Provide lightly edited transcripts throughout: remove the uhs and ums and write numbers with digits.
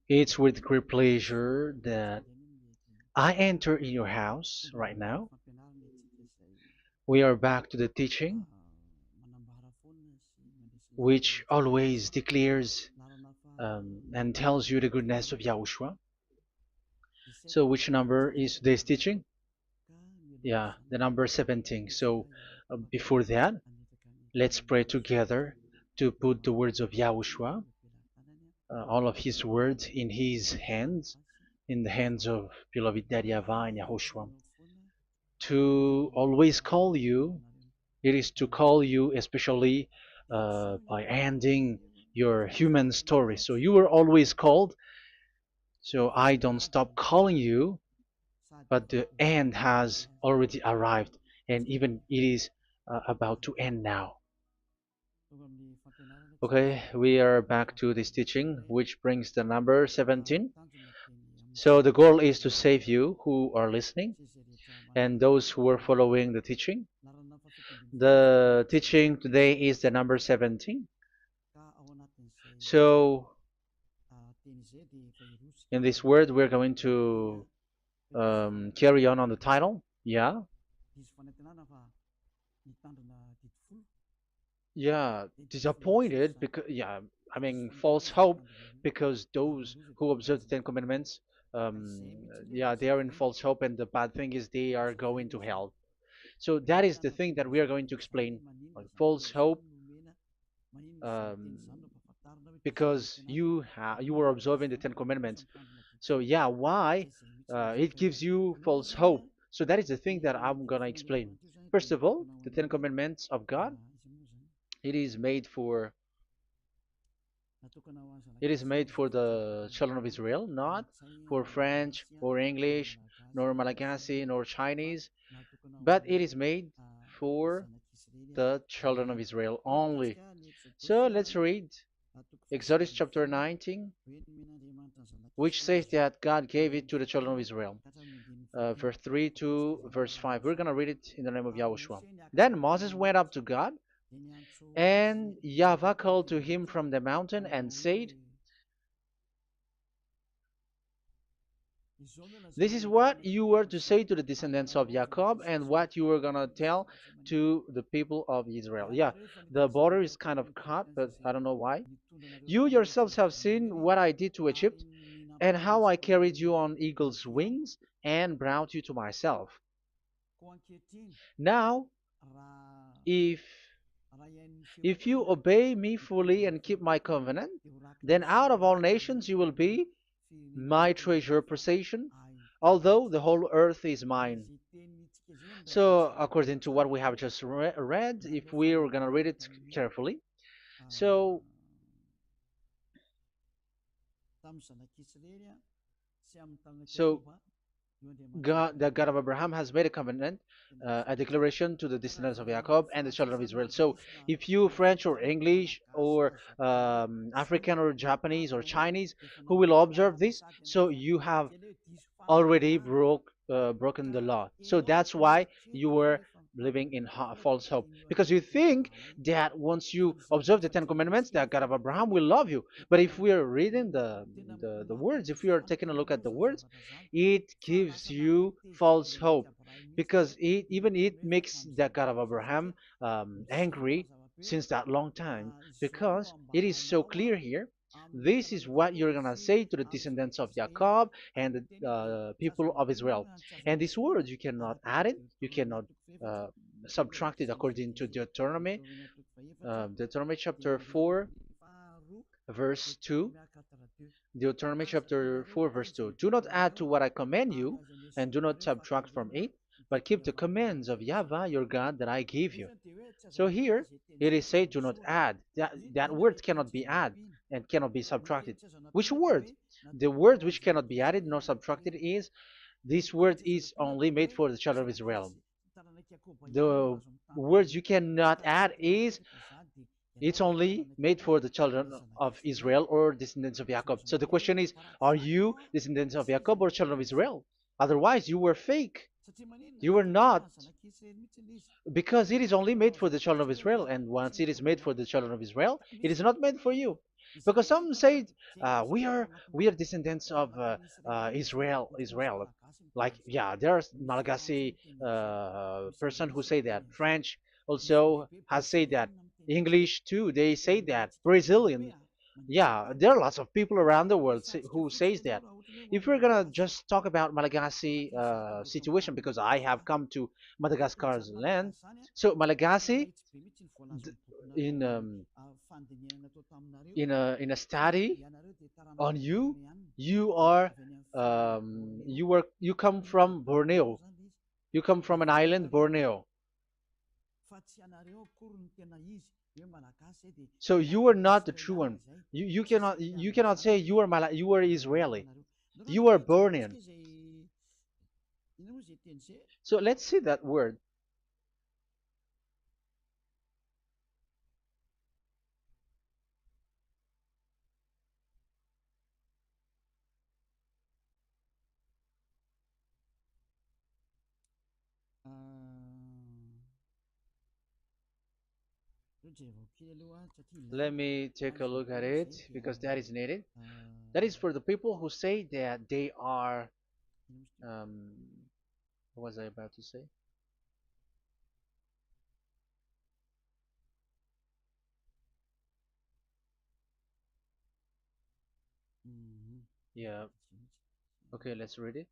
It's with great pleasure that I enter in your house right now. We are back to the teaching, which always declares and tells you the goodness of Yahushua. So, which number is today's teaching? Yeah, the number 17. So, before that, let's pray together to put the words of Yahushua, all of his words, in his hands, in the hands of beloved Daddy YAHVAH and YAHOSHUAH. To always call you, it is to call you especially by ending your human story. So you were always called, so I don't stop calling you, but the end has already arrived, and even it is about to end now. Okay, we are back to this teaching, which brings the number 17. So the goal is to save you who are listening and those who are following the teaching. The teaching today is the number 17. So in this word, we're going to carry on the title. Yeah. Yeah, disappointed because I mean false hope because those who observe the Ten Commandments, yeah, they are in false hope, and the bad thing is they are going to hell. So that is the thing that we are going to explain, like false hope, um, because you were observing the Ten Commandments. So yeah, why it gives you false hope? So that is the thing that I'm gonna explain. First of all, the Ten Commandments of God, it is made for It is made for the children of Israel, not for French or English, nor Malagasy, nor Chinese, but it is made for the children of Israel only. So let's read Exodus chapter 19, which says that God gave it to the children of Israel. Verse 3 to verse 5. We're going to read it in the name of Yahushua. Then Moses went up to God, and YAHVAH called to him from the mountain and said, "This is what you were to say to the descendants of Jacob and what you were going to tell to the people of Israel." Yeah, the border is kind of cut, but I don't know why. "You yourselves have seen what I did to Egypt and how I carried you on eagle's wings and brought you to myself. Now, if if you obey me fully and keep my covenant, then out of all nations you will be my treasure possession, although the whole earth is mine." So, according to what we have just read, if we're going to read it carefully, so so God, the God of Abraham, has made a covenant, a declaration to the descendants of Jacob and the children of Israel. So, if you French or English or African or Japanese or Chinese who will observe this, so you have already broken the law. So that's why you were living in false hope, because you think that once you observe the Ten Commandments, that God of Abraham will love you. But if we are reading the words, if we are taking a look at the words, it gives you false hope, because even it makes the God of Abraham angry since that long time, because it is so clear here. This is what you're gonna say to the descendants of Jacob and the people of Israel. And this word, you cannot add it, you cannot uh, subtract it, according to Deuteronomy, Deuteronomy chapter 4, verse 2. Deuteronomy chapter 4, verse 2. "Do not add to what I command you, and do not subtract from it, but keep the commands of YAHVAH your God that I give you." So here it is said, "Do not add." That word cannot be added and cannot be subtracted. Which word? The word which cannot be added nor subtracted is, this word is only made for the children of Israel. The words you cannot add is, it's only made for the children of Israel or descendants of Jacob. So the question is, are you descendants of Jacob or children of Israel? Otherwise, you were fake. You were not, because it is only made for the children of Israel. And once it is made for the children of Israel, it is not made for you. because some say we are descendants of Israel. Like, yeah, there's Malagasy person who say that. French also has said that. English too, they say that. Brazilian, yeah, there are lots of people around the world who says that. If we're gonna just talk about Malagasy situation, because I have come to Madagascar's land, so Malagasy, in in a study on you, you are you come from Borneo. You come from an island, Borneo. So you are not the true one. You cannot say you are Israeli. You are Bornean. So let's see that word. Let me take a look at it because that is needed. That is for the people who say that they are. Um, what was I about to say? Yeah. Okay, let's read it.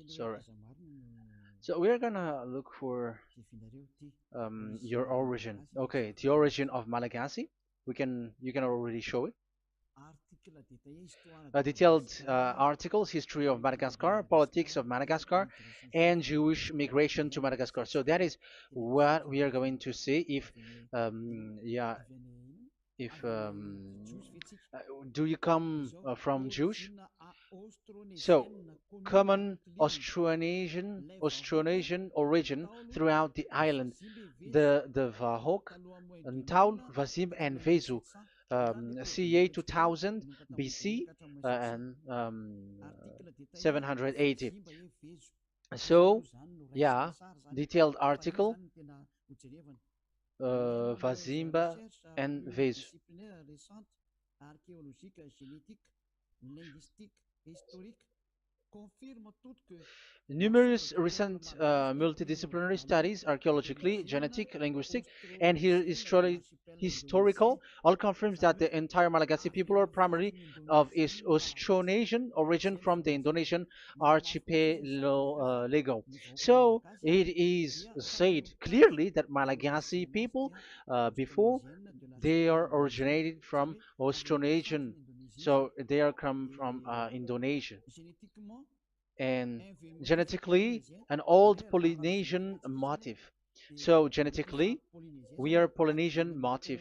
Sorry. So we're gonna look for your origin. Okay, the origin of Malagasy. You can already show it. Detailed articles, history of Madagascar, politics of Madagascar, and Jewish migration to Madagascar. So that is what we are going to see. Yeah, if uh, do you come from Jewish? So, common Austronesian origin throughout the island, the Vahok, Ntaul, Vazim, and Vezu, ca 2000 BC and 780. So, yeah, detailed article, Vazimba and Vezu. Numerous recent multidisciplinary studies, archaeologically, genetic, linguistic, and historical, all confirms that the entire Malagasy people are primarily of Austronesian origin from the Indonesian archipelago. So it is said clearly that Malagasy people, before, they are originated from Austronesian, so they are come from Indonesia, and genetically an old Polynesian motif. So genetically, we are Polynesian motif,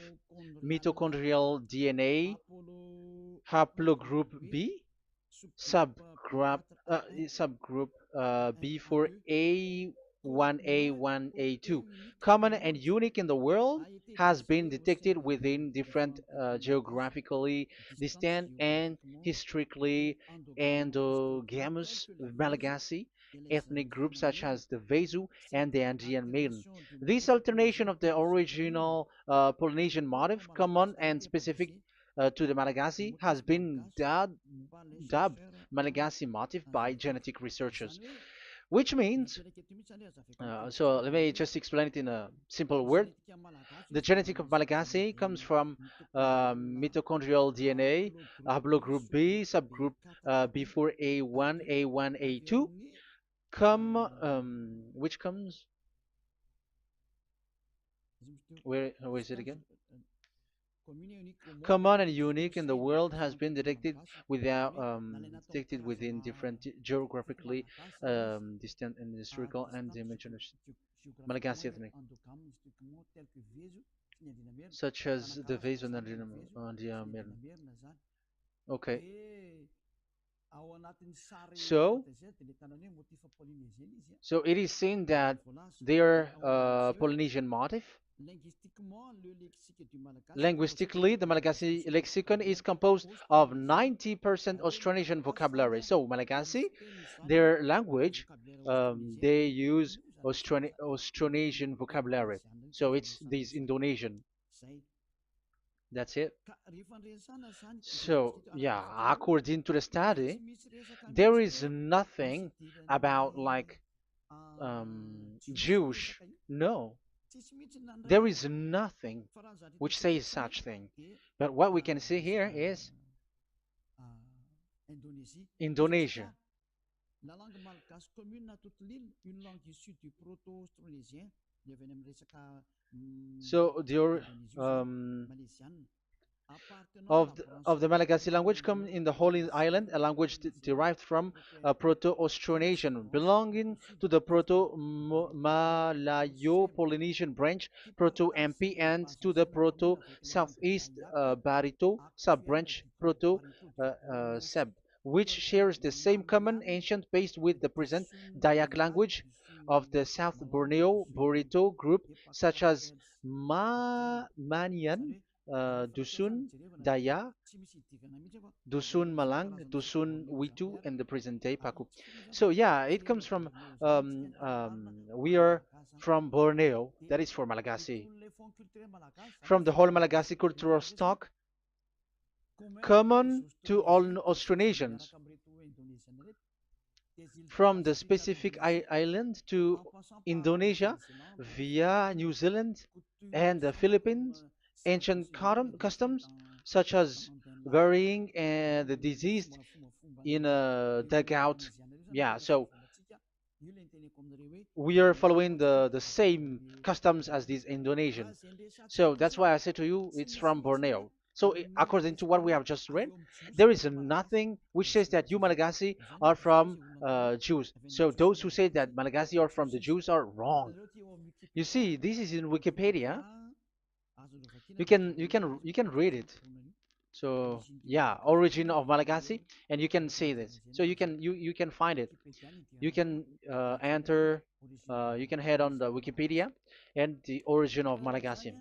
mitochondrial DNA, haplogroup B, subgroup B for A1A1A2, common and unique in the world, has been detected within different geographically distant and historically endogamous Malagasy ethnic groups such as the Vezu and the Andean Maiden. This alternation of the original Polynesian motif, common and specific to the Malagasy, has been dubbed Malagasy motif by genetic researchers, which means, so let me just explain it in a simple word. The genetic of Malagasy comes from mitochondrial DNA, haplogroup B, subgroup B4A1, A1, A2, which comes, where is it again? Common and unique in the world, has been detected within different geographically distant and historical and dimensional Malagasy ethnic, such as the Vezo and the Merna. Okay. So, so it is seen that their Polynesian motif. Linguistically, the Malagasy lexicon is composed of 90% Austronesian vocabulary. So, Malagasy, their language, they use Austronesian vocabulary. So, it's this Indonesian. That's it. So, yeah, according to the study, there is nothing about like Jewish. No, there is nothing which says such thing. But what we can see here is Indonesia. So the of the Malagasy language come in the Holy Island, a language derived from Proto-Austronesian, belonging to the Proto-Malayo-Polynesian branch, Proto-MP, and to the Proto-Southeast Barito sub-branch, Proto-Seb, which shares the same common ancient base with the present Dayak language of the South Borneo Burrito group, such as Manian, Dusun, Daya, Dusun Malang, Dusun Witu, and the present day Paku. So yeah, it comes from we are from Borneo, that is for Malagasy. From the whole Malagasy cultural stock, common to all Austronesians, from the specific island to Indonesia via New Zealand and the Philippines, ancient customs such as burying and the deceased in a dugout. Yeah, so we are following the same customs as these Indonesian. So that's why I said to you it's from Borneo. So according to what we have just read, there is nothing which says that you Malagasy are from Jews. So those who say that Malagasy are from the Jews are wrong. You see, this is in Wikipedia. You can read it. So yeah, origin of Malagasy, and you can see this. So you can find it. You can enter. You can head on the Wikipedia and the origin of Malagasy.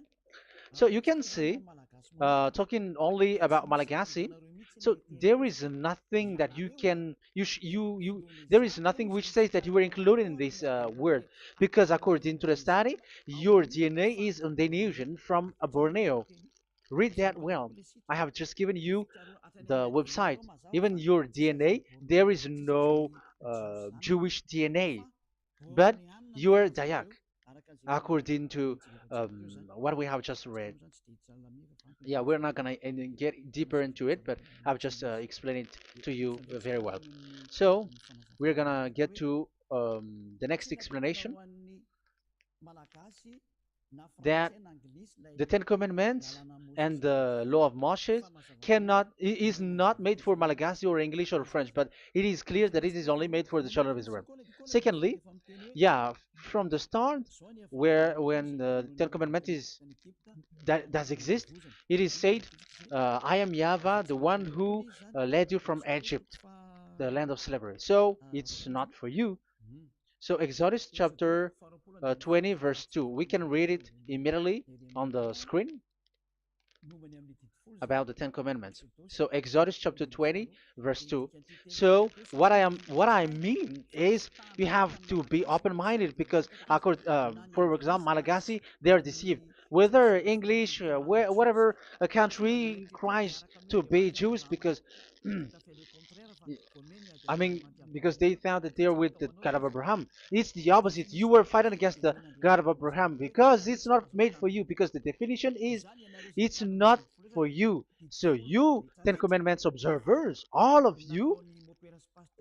So you can see, talking only about Malagasy. So there is nothing that you can you there is nothing which says that you were included in this word, because according to the study, your DNA is Indonesian from Borneo. Read that well. I have just given you the website. Even your DNA, there is no Jewish DNA, but you are Dayak, according to what we have just read. Yeah, we're not gonna get deeper into it, but I've just explained it to you very well. So we're gonna get to the next explanation, that the Ten Commandments and the Law of Moshe is not made for Malagasy or English or French, but it is clear that it is only made for the children of Israel. Secondly, yeah, from the start, where when the Ten Commandments that does exist, it is said, "I am YAHVAH, the one who led you from Egypt, the land of slavery." So it's not for you. So Exodus chapter 20 verse 2. We can read it immediately on the screen about the Ten Commandments. So Exodus chapter 20 verse 2. So what I mean is you have to be open-minded, because for example Malagasy, they are deceived. Whether English, whatever a country tries to be Jews, because I mean, because they found that they're with the God of Abraham. It's the opposite. You were fighting against the God of Abraham, because it's not made for you. Because the definition is, it's not for you. So you, Ten Commandments observers, all of you,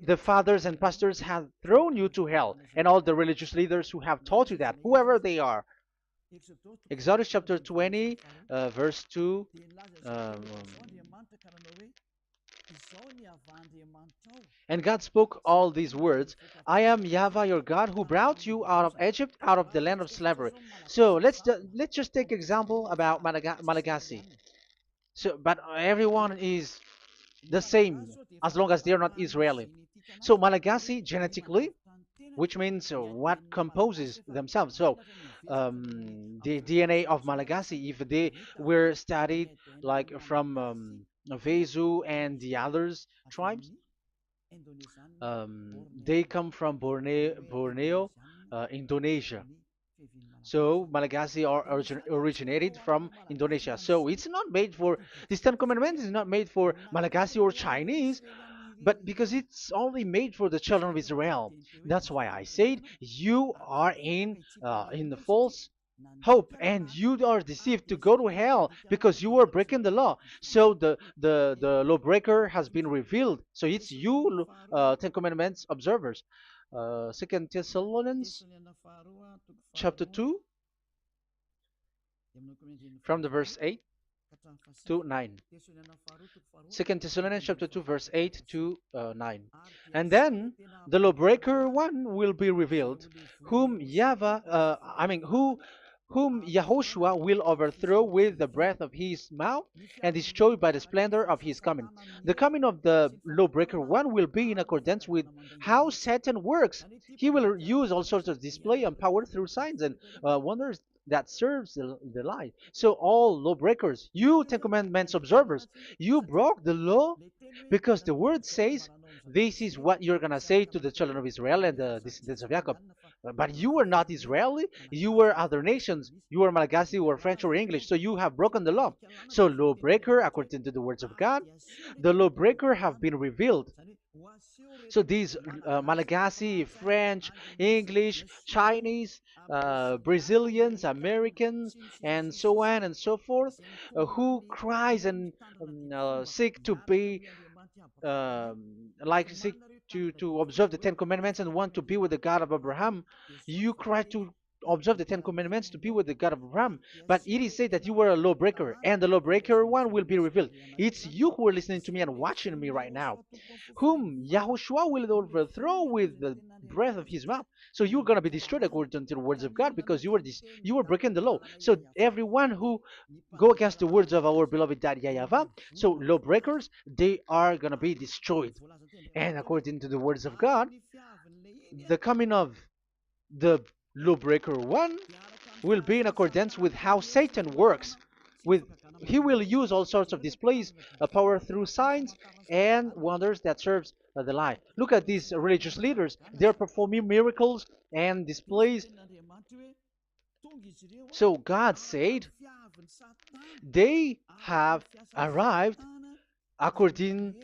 the fathers and pastors have thrown you to hell, and all the religious leaders who have taught you that, whoever they are. Exodus chapter 20, verse 2. Um, And God spoke all these words: "I am YAHVAH your God, who brought you out of Egypt, out of the land of slavery." So let's just take example about Malagasy. So, but everyone is the same as long as they are not Israeli. So Malagasy genetically, which means what composes themselves. So the DNA of Malagasy, if they were studied like from Vesu and the others tribes, they come from Borneo, Indonesia. So Malagasy originated from Indonesia. So it's not made for this Ten Commandments is not made for Malagasy or Chinese, but because it's only made for the children of Israel. That's why I said you are in the false hope and you are deceived to go to hell because you are breaking the law. So the lawbreaker has been revealed. So it's you, Ten Commandments observers. Second Thessalonians chapter 2 from the verse 8 to 9. Second Thessalonians chapter 2 verse 8 to 9. And then the lawbreaker one will be revealed, whom whom Yahushua will overthrow with the breath of his mouth and destroy by the splendor of his coming. The coming of the lawbreaker one will be in accordance with how Satan works. He will use all sorts of display and power through signs and wonders that serves the lie. So all lawbreakers, you Ten Commandments observers, you broke the law because the word says this is what you're gonna say to the children of Israel and the descendants of Jacob. But you were not Israeli, you were other nations, you were Malagasy or French or English, so you have broken the law. So lawbreaker, according to the words of God, the lawbreaker have been revealed. So these Malagasy, French, English, Chinese, Brazilians, Americans, and so on and so forth, who cries and seek to be like seek to observe the Ten Commandments and want to be with the God of Abraham. You cry to observe the Ten Commandments to be with the God of Abraham, but it is said that you were a lawbreaker, and the lawbreaker one will be revealed. It's you who are listening to me and watching me right now, whom Yahushua will overthrow with the breath of his mouth. So you're going to be destroyed according to the words of God because you were breaking the law. So everyone who go against the words of our beloved Daddy YAHVAH, so lawbreakers, they are going to be destroyed. And according to the words of God, the coming of the lawbreaker one will be in accordance with how Satan works. With he will use all sorts of displays, power through signs and wonders that serves the lie. Look at these religious leaders; they're performing miracles and displays. So God said they have arrived according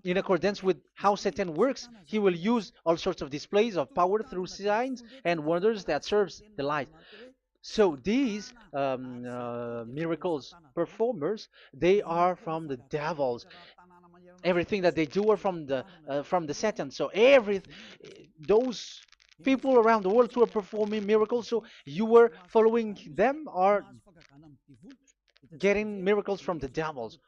in accordance with how Satan works. He will use all sorts of displays of power through signs and wonders that serves the light. So these miracles performers, they are from the devils. Everything that they do are from the Satan. So every those people around the world who are performing miracles, so you were following them, are getting miracles from the devils.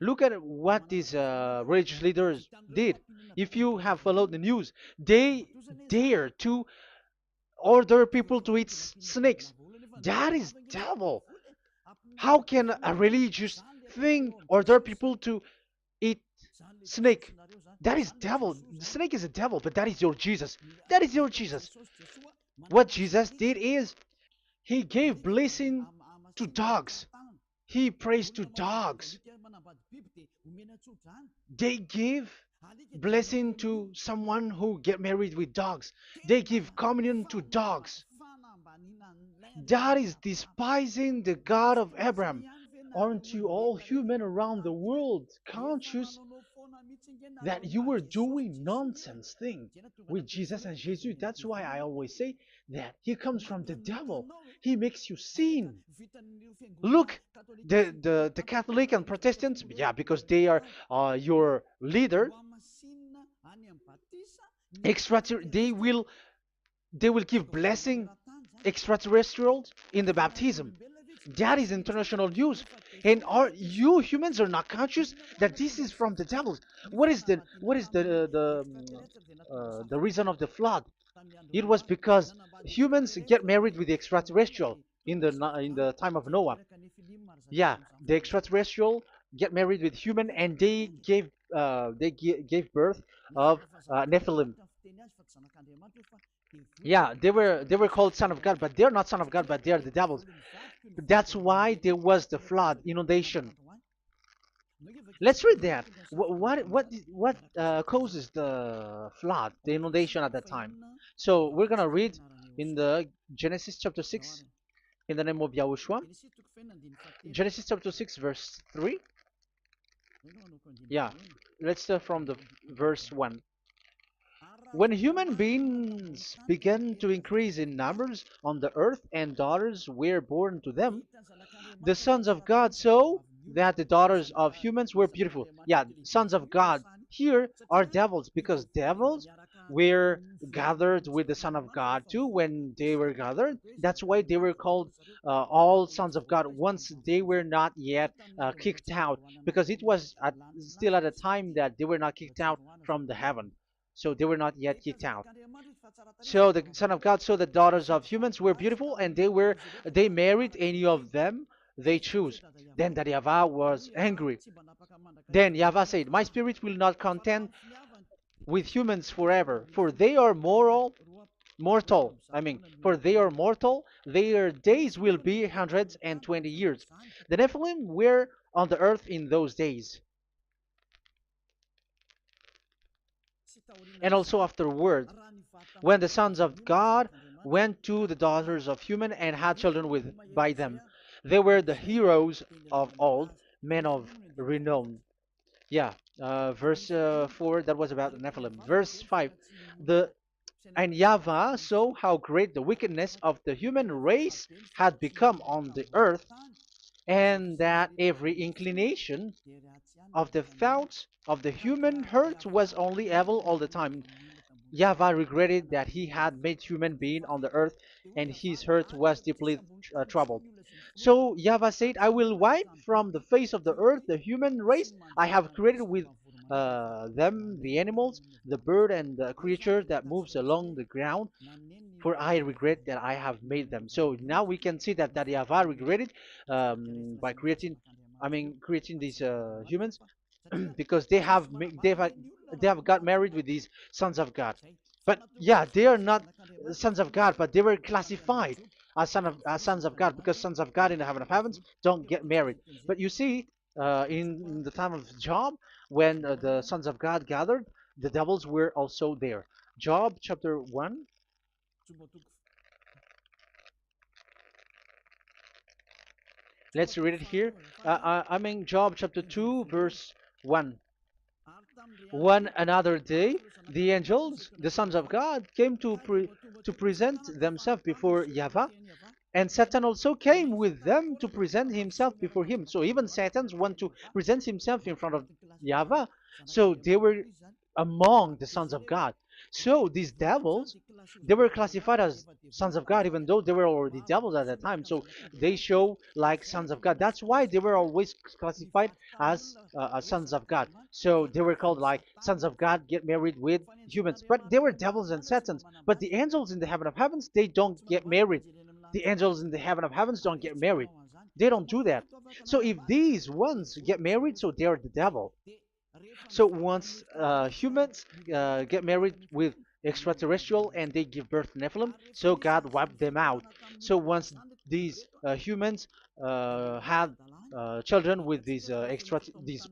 Look at what these religious leaders did. If you have followed the news, they dare to order people to eat snakes. That is devil. How can a religious thing order people to eat snake? That is devil. The snake is a devil, but that is your Jesus. That is your Jesus. What Jesus did is he gave blessing to dogs. He prays to dogs. They give blessing to someone who get married with dogs. They give communion to dogs. That is despising the God of Abraham. Aren't you all human around the world conscious that you were doing nonsense thing with Jesus and Jesus? That's why I always say that he comes from the devil. He makes you sin. Look, the Catholic and Protestants, yeah, because they are your leader. They will give blessing extraterrestrials in the baptism. That is international news, and you humans are not conscious that this is from the devil. What is the reason of the flood? It was because humans get married with the extraterrestrial in the time of Noah. Yeah, the extraterrestrial get married with human, and gave birth of Nephilim. Yeah, they were called son of God, but they're not son of God, but they're the devils. That's why there was the flood, inundation. Let's read that. What causes the flood, the inundation at that time? So we're gonna read in the Genesis chapter 6 in the name of Yahushua. Genesis chapter 6 verse 3. Yeah, let's start from the verse 1. When human beings began to increase in numbers on the earth and daughters were born to them, the sons of God saw that the daughters of humans were beautiful. Yeah, sons of God here are devils, because devils were gathered with the Son of God too when they were gathered. That's why they were called all sons of God once they were not yet kicked out, because it was still at a time that they were not kicked out from the heaven. So they were not yet kicked out. So the Son of God saw the daughters of humans were beautiful, and they married any of them they choose. Then that YAHVAH was angry. Then YAHVAH said, "My spirit will not contend with humans forever, for they are mortal. For they are mortal. Their days will be 120 years. The Nephilim were on the earth in those days, and also afterward, when the sons of God went to the daughters of human and had children with by them. They were the heroes of old, men of renown." Yeah, verse 4, that was about the Nephilim. Verse 5, the and YAHVAH saw how great the wickedness of the human race had become on the earth, and that every inclination of the thoughts of the human heart was only evil all the time. YAHVAH regretted that he had made human being on the earth, and his heart was deeply troubled. So YAHVAH said, "I will wipe from the face of the earth the human race I have created with them, the animals, the bird, and the creature that moves along the ground, for I regret that I have made them." So now we can see that YAHVAH regretted by creating these humans, because they have got married with these sons of God. But yeah, they are not sons of God, but they were classified as sons of God, because sons of God in the heaven of heavens don't get married. But you see, in the time of Job, when the sons of God gathered, the devils were also there. Job chapter 1. Let's read it here. Job chapter 2, verse 1. One another day, the angels, the sons of God, came to present themselves before YAHVAH, and Satan also came with them to present himself before him. So even Satan's want to present himself in front of YAHVAH. So they were among the sons of God. So these devils, they were classified as sons of God, even though they were already devils at that time. So they show like sons of God. That's why they were always classified as sons of God. So they were called like sons of God get married with humans. But they were devils and satans. But the angels in the heaven of heavens, they don't get married. The angels in the heaven of heavens don't get married. They don't do that. So if these ones get married, so they're the devil. So once humans get married with extraterrestrial and they give birth to Nephilim, so God wiped them out. So once these humans had children with these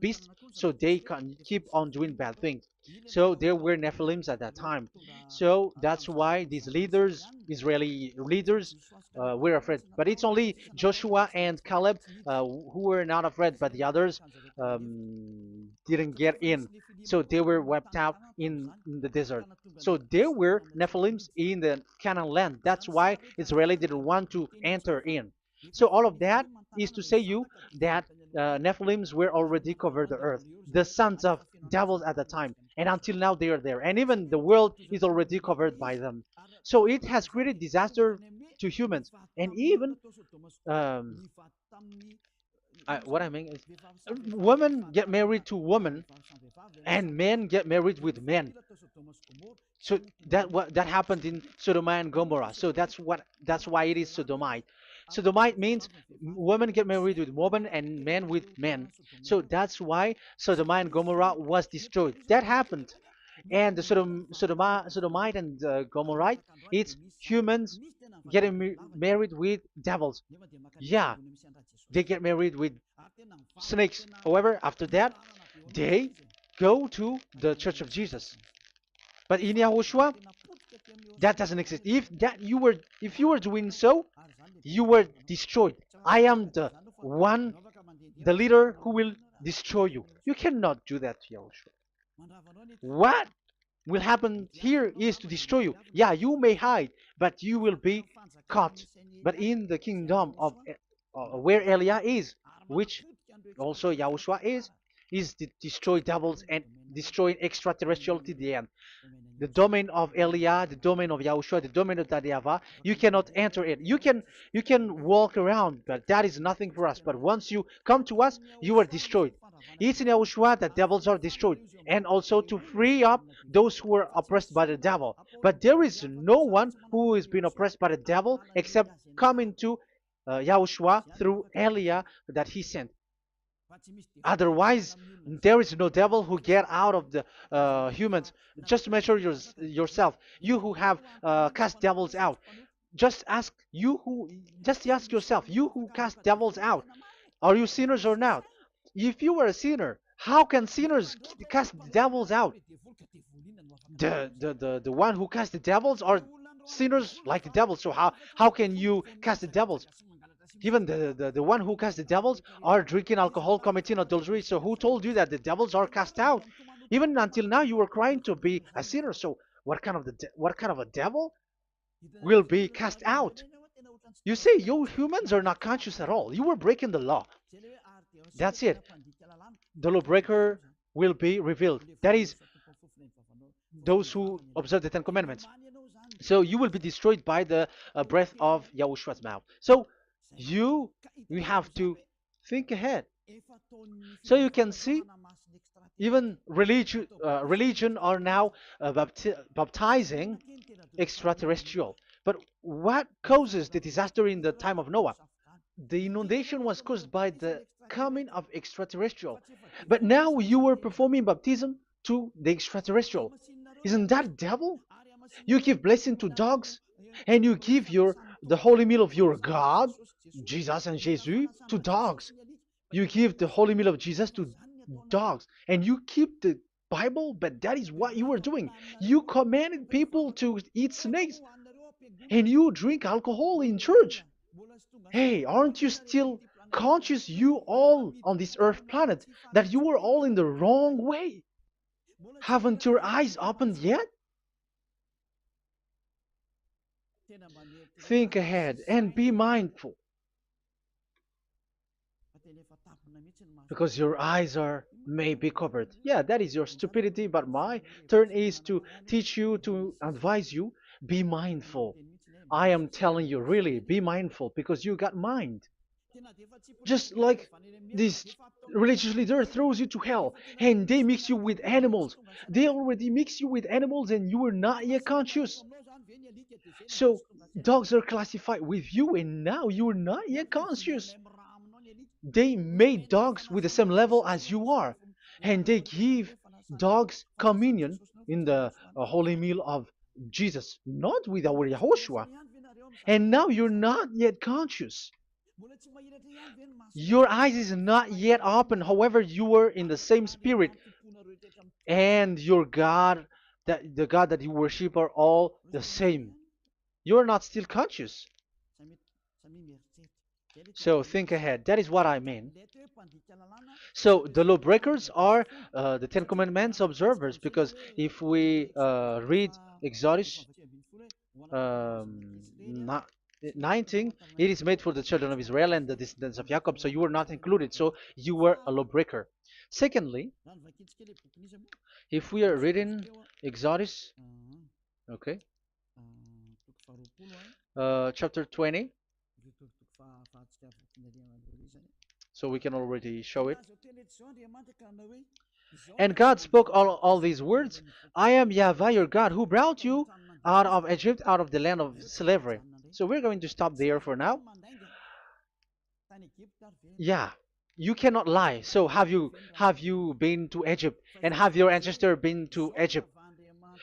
beasts, so they can keep on doing bad things. So there were Nephilims at that time. So that's why these leaders, Israeli leaders, were afraid. But it's only Joshua and Caleb who were not afraid, but the others didn't get in. So they were wiped out in the desert. So there were Nephilims in the Canaan land. That's why Israeli didn't want to enter in. So all of that is to say you that Nephilims were already covered the earth, the sons of devils at the time, and until now they are there, and even the world is already covered by them. So it has created disaster to humans, and even what I mean is, women get married to women, and men get married with men. So that happened in Sodom and Gomorrah. So that's why it is sodomite. Sodomite means women get married with women and men with men. So that's why Sodom and Gomorrah was destroyed. That happened. And the Sodomite and Gomorrah, it's humans getting married with devils. Yeah, they get married with snakes. However, after that, they go to the Church of Jesus. But in Yahushua, that doesn't exist. If you were doing so, you were destroyed. I am the one, the leader who will destroy you. You cannot do that to Yahushua. What will happen here is to destroy you. Yeah, you may hide, but you will be caught. But in the kingdom of where Elia is, which also Yahushua is to destroy devils and destroying extraterrestrial to the end. The domain of Elia, the domain of Yahushua, the domain of YAHVAH, you cannot enter it. You can walk around, but that is nothing for us. But once you come to us, you are destroyed. It's in Yahushua that devils are destroyed, and also to free up those who are oppressed by the devil. But there is no one who is being oppressed by the devil except coming to Yahushua through Elia that he sent. Otherwise, there is no devil who get out of the humans. Just measure yourself. You who have cast devils out. Just ask you who. Just ask yourself. You who cast devils out. Are you sinners or not? If you are a sinner, how can sinners cast devils out? The one who cast the devils are sinners like the devils. So how can you cast the devils? Even the one who cast the devils are drinking alcohol, committing adultery. So who told you that the devils are cast out? Even until now, you were crying to be a sinner. So what kind of a devil will be cast out? You see, you humans are not conscious at all. You were breaking the law. That's it. The lawbreaker will be revealed. That is, those who observe the Ten Commandments. So you will be destroyed by the breath of Yahushua's mouth. So you you have to think ahead. So you can see, even religion are now baptizing extraterrestrial. But what causes the disaster in the time of Noah? The inundation was caused by the coming of extraterrestrial. But now you are performing baptism to the extraterrestrial. Isn't that devil? You give blessing to dogs, and you give the holy meal of your God, Jesus and Jesus, to dogs. You give the holy meal of Jesus to dogs, and you keep the Bible, but that is what you were doing. You commanded people to eat snakes, and you drink alcohol in church. Hey, aren't you still conscious, you all on this earth planet, that you were all in the wrong way? Haven't your eyes opened yet? Think ahead and be mindful, because your eyes are may be covered. Yeah, that is your stupidity, but my turn is to teach you, to advise you. Be mindful. I am telling you, really, be mindful, because you got mind. Just like this religious leader throws you to hell and they mix you with animals. They already mix you with animals and you are not yet conscious. So dogs are classified with you and now you are not yet conscious. They made dogs with the same level as you are, and they give dogs communion in the holy meal of Jesus, not with our Yahushua. And now you're not yet conscious. Your eyes is not yet open. However, you are in the same spirit, and your God, that the God that you worship, are all the same. You are not still conscious. So think ahead. That is what I mean. So the lawbreakers are the Ten Commandments observers, because if we read Exodus um, 19, it is made for the children of Israel and the descendants of Jacob, so you were not included, so you were a lawbreaker. Secondly, if we are reading Exodus, okay, chapter 20, so we can already show it. And God spoke all these words: I am YAHVAH your God, who brought you out of Egypt, out of the land of slavery. So we're going to stop there for now. Yeah, you cannot lie. So have you been to Egypt, and have your ancestor been to Egypt?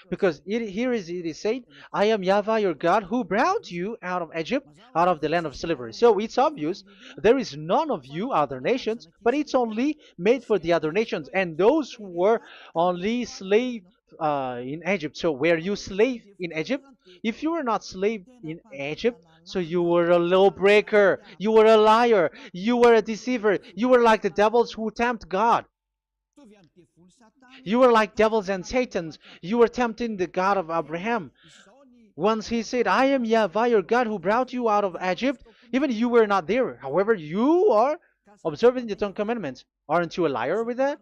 Because it is said, I am Yahweh your God who brought you out of Egypt, out of the land of slavery. So it's obvious there is none of you other nations, but it's only made for the other nations and those who were only slave in Egypt. So were you slave in Egypt? If you were not slave in Egypt, so you were a lawbreaker, you were a liar, you were a deceiver, you were like the devils who tempt God. You were like devils and Satans. You were tempting the God of Abraham. Once he said, I am Yahweh, your God, who brought you out of Egypt, even you were not there. However, you are observing the Ten Commandments. Aren't you a liar with that?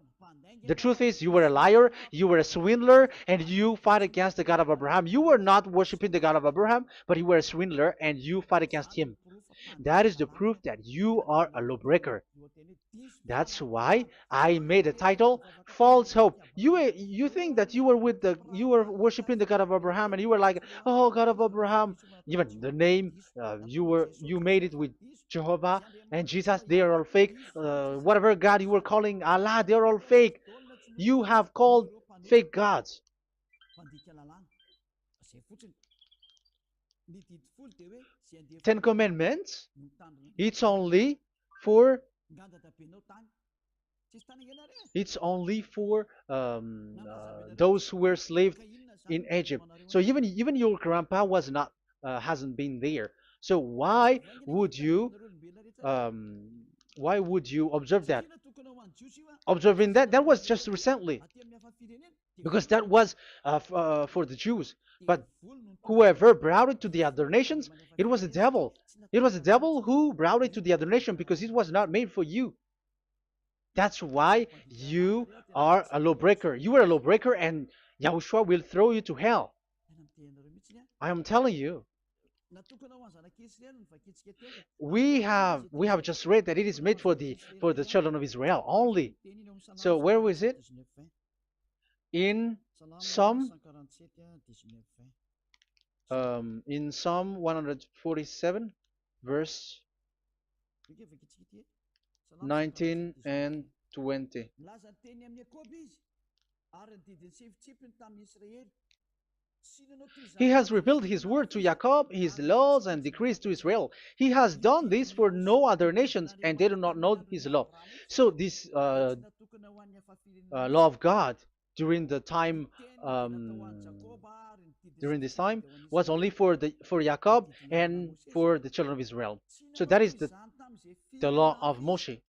The truth is, you were a liar, you were a swindler, and you fight against the God of Abraham. You were not worshiping the God of Abraham, but you were a swindler, and you fight against him. That is the proof that you are a lawbreaker. That's why I made a title, False Hope. You think that you were worshiping the God of Abraham, and you were like, oh, God of Abraham. Even the name, you made it with Jehovah and Jesus. They are all fake. Whatever God you were calling Allah, they are all fake. You have called fake gods. Ten Commandments. It's only for it's only for those who were slaves in Egypt. So even your grandpa was not hasn't been there. So would you um, why would you observe that? Observing that was just recently because that was for the Jews. But whoever brought it to the other nations, it was the devil. It was the devil who brought it to the other nation because it was not made for you. That's why you are a lawbreaker. You are a lawbreaker, and Yahushua will throw you to hell. I am telling you. We have just read that it is made for the children of Israel only. So where was it? In Psalm in Psalm 147, verse 19 and 20. He has revealed his word to Jacob, his laws and decrees to Israel. He has done this for no other nations, and they do not know his law. So this law of God during the time during this time was only for Jacob and for the children of Israel. So that is the law of Moshe.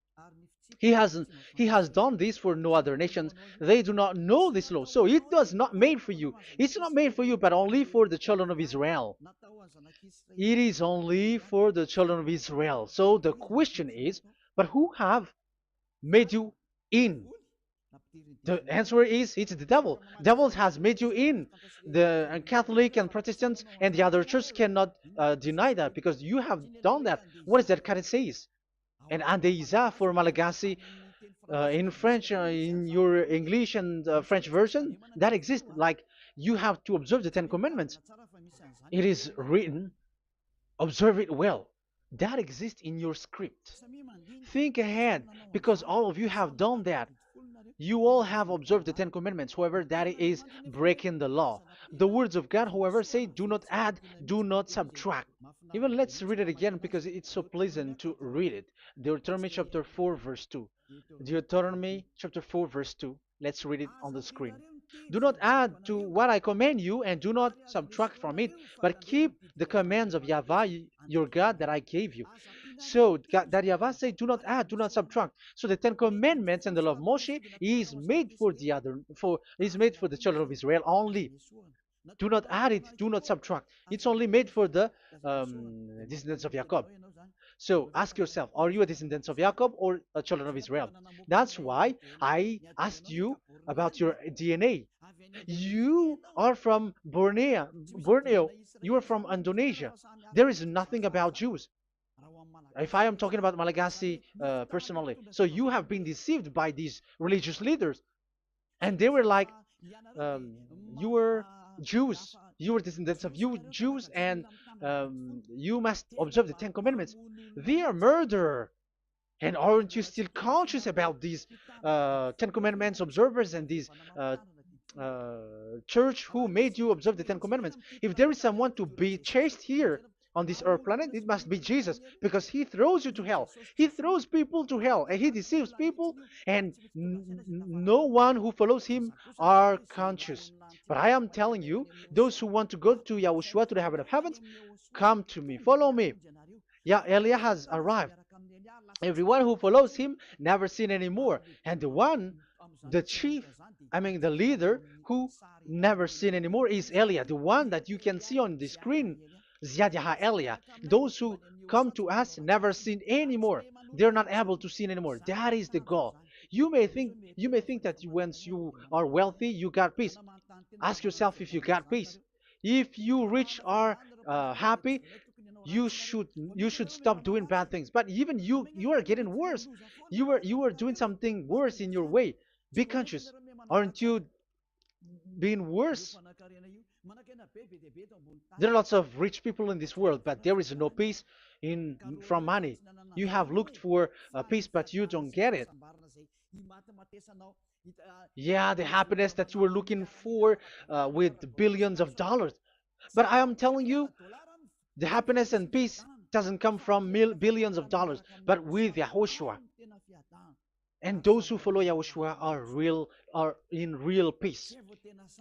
He has done this for no other nations. They do not know this law. So it was not made for you. It's not made for you, but only for the children of Israel. It is only for the children of Israel. So the question is, but who have made you in? The answer is it's the devil. Devil has made you in. The Catholic and Protestants and the other churches cannot deny that because you have done that. What is that kind of says? And Andeiza for Malagasy in French, in your English and French version, that exists. Like you have to observe the Ten Commandments. It is written, observe it well. That exists in your script. Think ahead because all of you have done that. You all have observed the Ten Commandments, however, that is breaking the law. The words of God, however, say, do not add, do not subtract. Even let's read it again because it's so pleasant to read it. Deuteronomy chapter 4, verse 2. Deuteronomy chapter 4, verse 2. Let's read it on the screen. Do not add to what I command you, and do not subtract from it, but keep the commands of Yahweh, your God, that I gave you. So that Yahweh said, do not add, do not subtract. So the Ten Commandments and the law of Moshe is made for the children of Israel only. Do not add it, do not subtract. It's only made for the descendants of Jacob. So ask yourself, are you a descendant of Jacob or a children of Israel? That's why I asked you about your DNA. You are from Borneo. Borneo. You are from Indonesia. There is nothing about Jews. If I am talking about Malagasy personally. So you have been deceived by these religious leaders. And they were like, you were Jews. You were descendants of you Jews, and you must observe the Ten Commandments. They are murderer. And aren't you still conscious about these Ten Commandments observers and these uh, church who made you observe the Ten Commandments? If there is someone to be chased here on this earth planet, it must be Jesus, because he throws you to hell. He throws people to hell and he deceives people, and no one who follows him are conscious. But I am telling you, those who want to go to Yahushua, to the heaven of heavens, come to me, follow me. Yeah, Eliah has arrived. Everyone who follows him never sin anymore. And the chief, I mean the leader who never sin anymore is Eliah, the one that you can see on the screen. Ziyadyaha Eliah. Those who come to us never sin anymore. They're not able to sin anymore. That is the goal. You may think that once you are wealthy, you got peace. Ask yourself if you got peace. If you rich are happy, you should stop doing bad things. But even you are getting worse. You are doing something worse in your way. Be conscious. Aren't you being worse? There are lots of rich people in this world, but there is no peace in from money. You have looked for peace, but you don't get it. Yeah, the happiness that you were looking for with billions of dollars. But I am telling you, the happiness and peace doesn't come from billions of dollars, but with Yahushua. And those who follow Yahushua are in real peace.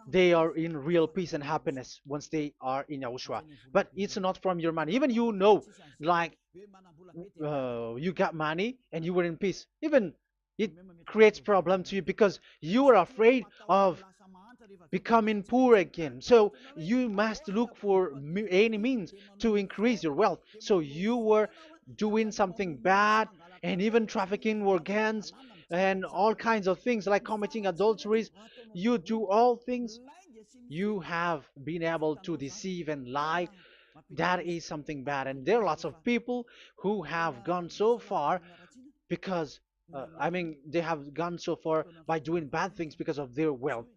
They are in real peace and happiness once they are in Yahushua. But it's not from your money. Even like you got money and you were in peace. Even it creates problem to you because you are afraid of becoming poor again. So you must look for any means to increase your wealth. So you were doing something bad and even trafficking organs and all kinds of things like committing adulteries. You do all things. You have been able to deceive and lie. That is something bad. And there are lots of people who have gone so far because, they have gone so far by doing bad things because of their wealth.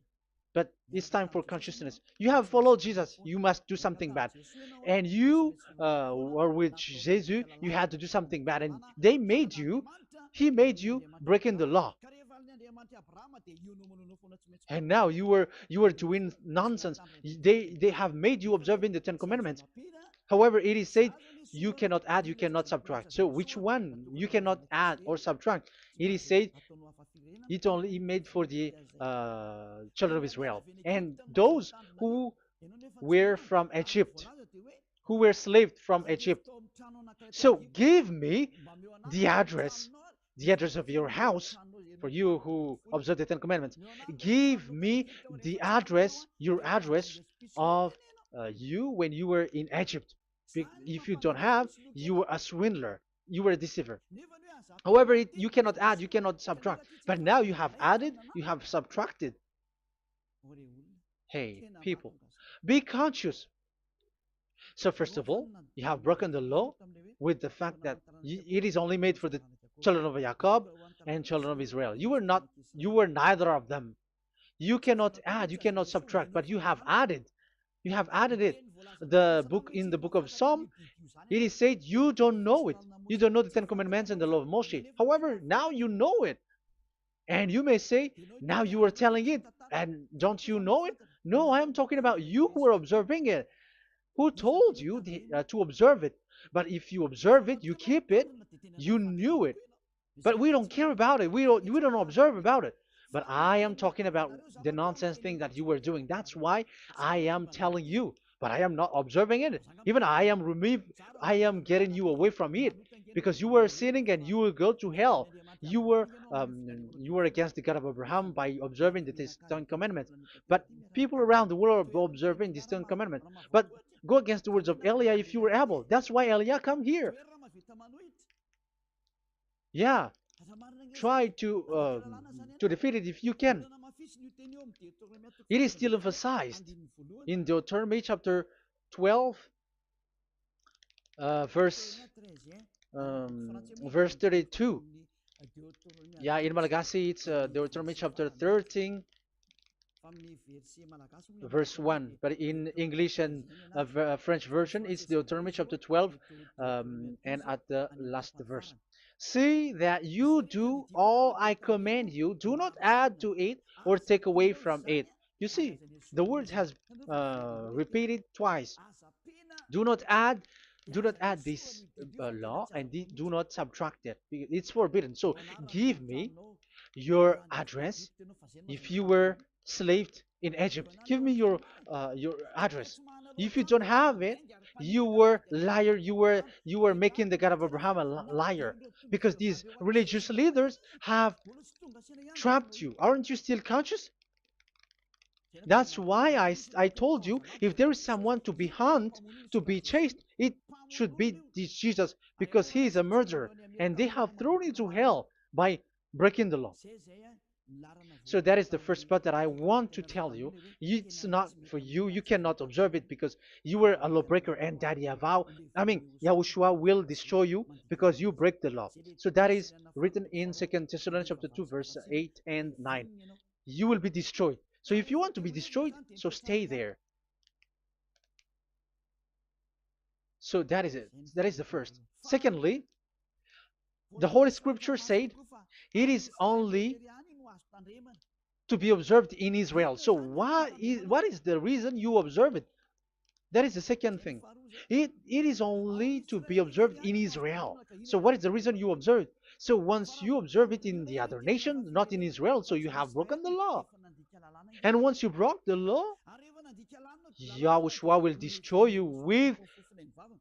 But it's time for consciousness. You have followed Jesus, you must do something bad. And you were with Jesus, you had to do something bad. And he made you breaking the law. And now you were doing nonsense. They have made you observing the Ten Commandments. However, it is said you cannot add, you cannot subtract. So which one you cannot add or subtract? It is said it only made for the children of Israel and those who were from Egypt, who were slaved from Egypt. So give me the address, the address of your house, for you who observe the Ten Commandments. Give me the address, your address of you when you were in Egypt. If you don't have, you were a swindler, you were a deceiver. However, you cannot add, you cannot subtract. But now you have added, you have subtracted. Hey, people, be conscious. So first of all, you have broken the law with the fact that it is only made for the children of Jacob and children of Israel. You were neither of them. You cannot add, you cannot subtract, but you have added. You have added it. In the book of Psalm, it is said you don't know it. You don't know the Ten Commandments and the law of Moshe. However, now you know it. And you may say, now you are telling it, and don't you know it? No, I am talking about you who are observing it. Who told you to observe it? But if you observe it, you keep it, you knew it. But we don't care about it. We don't observe about it. But I am talking about the nonsense thing that you were doing. That's why I am telling you. But I am not observing it. Even I am getting you away from it. Because you were sinning and you will go to hell. You were against the God of Abraham by observing the Ten Commandments. But people around the world are observing the Ten Commandments. But go against the words of Eliah if you were able. That's why Eliah come here. Yeah, try to defeat it if you can. It is still emphasized in Deuteronomy chapter 12, verse 32. Yeah, in Malagasy it's Deuteronomy chapter 13, verse 1, but in English and French version, it's Deuteronomy chapter 12, and at the last verse. See that you do all I command you, do not add to it or take away from it. You see, the word has repeated twice. Do not add, do not add this law, and do not subtract it. It's forbidden. So give me your address. If you were slaved in Egypt, give me your address. If you don't have it, you were liar. You were making the God of Abraham a liar, because these religious leaders have trapped you. Aren't you still conscious? That's why I told you, if there is someone to be hunted, to be chased, it should be this Jesus, because he is a murderer and they have thrown into hell by breaking the law. So that is the first part that I want to tell you. It's not for you. You cannot observe it because you were a lawbreaker, and that Yahushua will destroy you because you break the law. So that is written in 2 Thessalonians chapter 2, verse 8 and 9. You will be destroyed. So if you want to be destroyed, so stay there. So that is it. That is the first. Secondly, the Holy Scripture said it is only to be observed in Israel. So what is the reason you observe it? That is the second thing. It is only to be observed in Israel. So what is the reason you observe it? So once you observe it in the other nation, not in Israel, so you have broken the law. And once you broke the law, Yahushua will destroy you with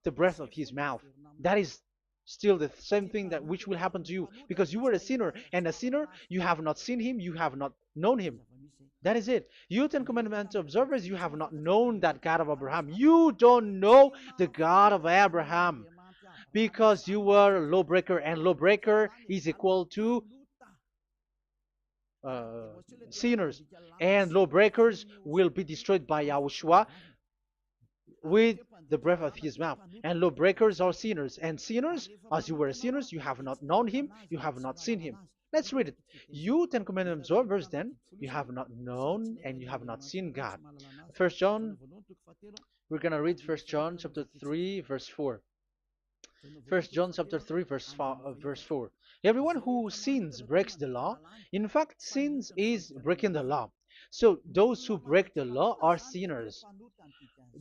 the breath of his mouth. That is still the same thing that which will happen to you, because you were a sinner, and a sinner, you have not seen him, you have not known him. That is it. You Ten Commandments observers, you have not known that God of Abraham. You don't know the God of Abraham because you were a lawbreaker, and lawbreaker is equal to sinners, and lawbreakers will be destroyed by Yahushua with the breath of his mouth. And lawbreakers are sinners, and sinners, as you were sinners, you have not known him, you have not seen him. Let's read it. You Ten Commandments observers, then, you have not known and you have not seen God. First John, we're going to read First John chapter 3, verse 4. First John chapter 3, verse 4. Everyone who sins breaks the law. In fact, sins is breaking the law. So those who break the law are sinners.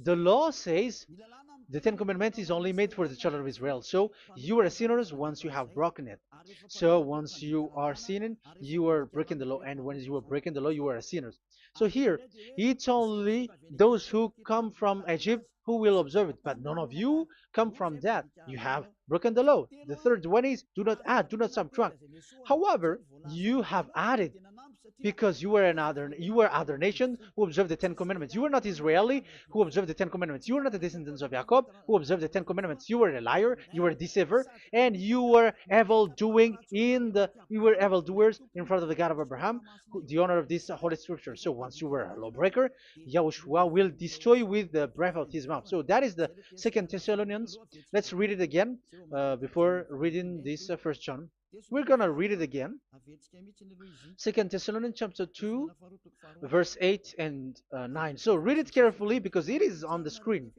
The law says the Ten Commandments is only made for the children of Israel. So you are sinners once you have broken it. So once you are sinning, you are breaking the law. And when you are breaking the law, you are a sinner. So here, it's only those who come from Egypt who will observe it. But none of you come from that. You have broken the law. The third one is do not add, do not subtract. However, you have added, because you were other nations who observed the Ten Commandments. You were not Israeli who observed the Ten Commandments. You were not the descendants of Jacob who observed the Ten Commandments. You were a liar, you were a deceiver, and you were evil-doers in front of the God of Abraham, the honor of this Holy Scripture. So once you were a lawbreaker, Yahushua will destroy with the breath of his mouth. So that is the Second Thessalonians. Let's read it again before reading this First John. We're going to read it again. 2 Thessalonians chapter 2, verse 8 and 9. So read it carefully because it is on the screen.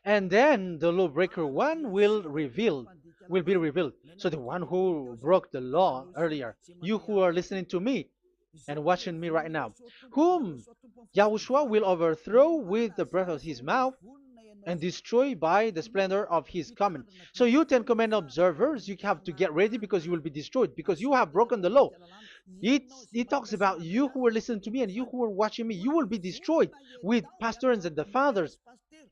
And then the lawbreaker one will be revealed. So the one who broke the law earlier, you who are listening to me and watching me right now, whom Yahushua will overthrow with the breath of his mouth and destroy by the splendor of his coming. So you Ten Commandment observers, you have to get ready because you will be destroyed, because you have broken the law. It talks about you who are listening to me and you who are watching me. You will be destroyed with pastors and the fathers.